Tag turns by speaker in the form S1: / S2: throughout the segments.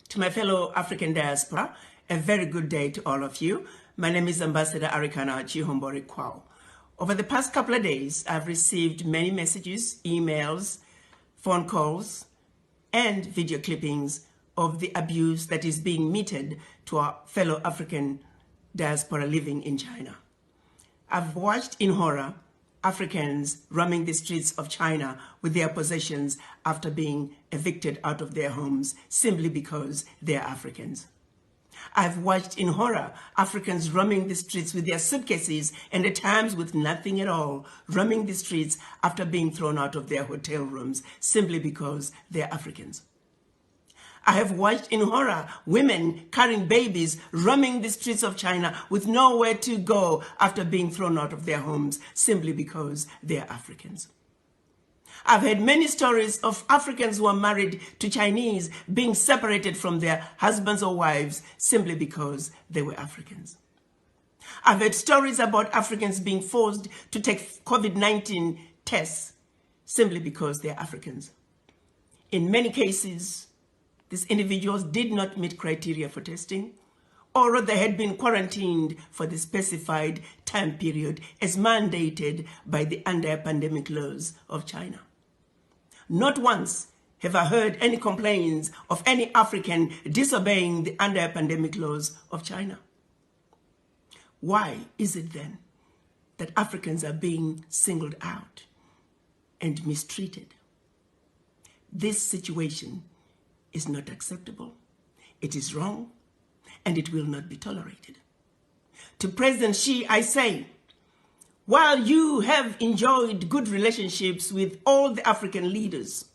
S1: To my fellow African diaspora, a very good day to all of you. My name is Ambassador Arikana Chihombori-Quao. Over the past couple of days, I've received many messages, emails, phone calls, and video clippings of the abuse that is being meted to our fellow African diaspora living in China. I've watched in horror Africans roaming the streets of China with their possessions after being evicted out of their homes simply because they're Africans. I've watched in horror Africans roaming the streets with their suitcases and at times with nothing at all, roaming the streets after being thrown out of their hotel rooms simply because they're Africans. I have watched in horror women carrying babies roaming the streets of China with nowhere to go after being thrown out of their homes simply because they're Africans. I've heard many stories of Africans who are married to Chinese being separated from their husbands or wives simply because they were Africans. I've heard stories about Africans being forced to take COVID-19 tests simply because they're Africans. In many cases, these individuals did not meet criteria for testing, or they had been quarantined for the specified time period as mandated by the anti-pandemic laws of China. Not once have I heard any complaints of any African disobeying the anti-pandemic laws of China. Why is it then that Africans are being singled out and mistreated? This situation is not acceptable. It is wrong, and it will not be tolerated. To President Xi, I say, while you have enjoyed good relationships with all the African leaders,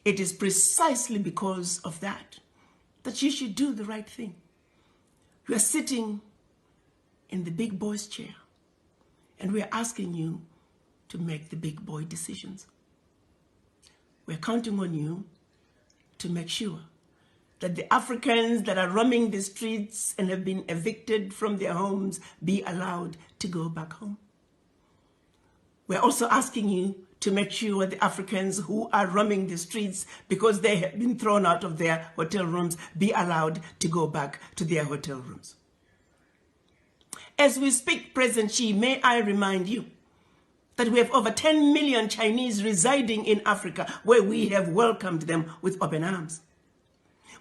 S1: it is precisely because of that you should do the right thing. You are sitting in the big boy's chair, and we are asking you to make the big boy decisions. We're counting on you to make sure that the Africans that are roaming the streets and have been evicted from their homes be allowed to go back home. We're also asking you to make sure the Africans who are roaming the streets because they have been thrown out of their hotel rooms be allowed to go back to their hotel rooms. As we speak, President Xi, may I remind you that we have over 10 million Chinese residing in Africa where we have welcomed them with open arms.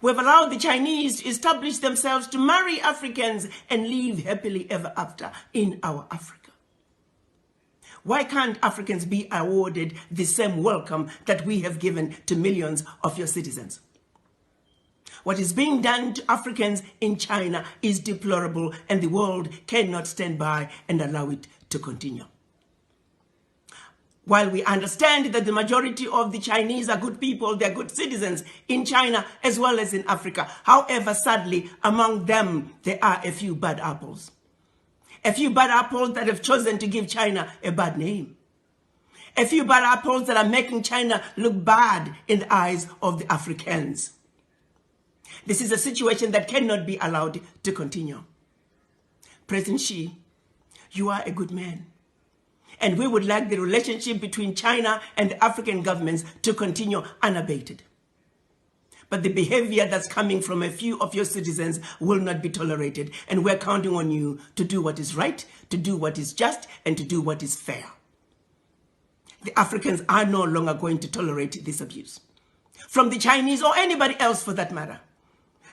S1: We have allowed the Chinese to establish themselves to marry Africans and live happily ever after in our Africa. Why can't Africans be awarded the same welcome that we have given to millions of your citizens? What is being done to Africans in China is deplorable, and the world cannot stand by and allow it to continue. While we understand that the majority of the Chinese are good people, they're good citizens in China as well as in Africa. However, sadly, among them, there are a few bad apples. A few bad apples that have chosen to give China a bad name. A few bad apples that are making China look bad in the eyes of the Africans. This is a situation that cannot be allowed to continue. President Xi, you are a good man. And we would like the relationship between China and the African governments to continue unabated. But the behavior that's coming from a few of your citizens will not be tolerated. And we're counting on you to do what is right, to do what is just, and to do what is fair. The Africans are no longer going to tolerate this abuse. From the Chinese or anybody else for that matter.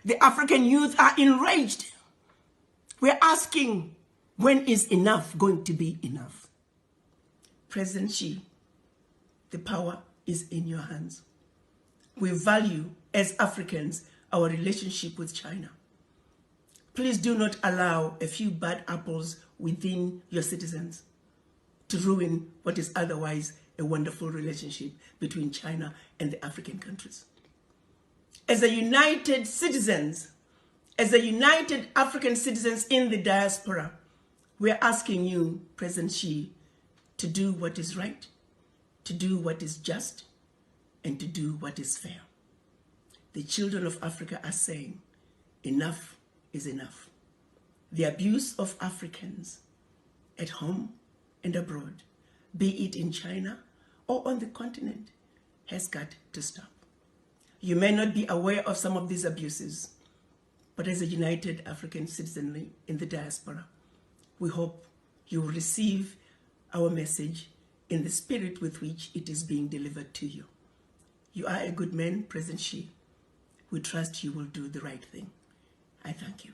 S1: The African youth are enraged. We're asking, when is enough going to be enough? President Xi, the power is in your hands. We value, as Africans, our relationship with China. Please do not allow a few bad apples within your citizens to ruin what is otherwise a wonderful relationship between China and the African countries. As a united citizens, as a united African citizens in the diaspora, we are asking you, President Xi, to do what is right, to do what is just, and to do what is fair. The children of Africa are saying, enough is enough. The abuse of Africans at home and abroad, be it in China or on the continent, has got to stop. You may not be aware of some of these abuses, but as a united African citizenry in the diaspora, we hope you will receive our message in the spirit with which it is being delivered to you. You are a good man, President Xi. We trust you will do the right thing. I thank you.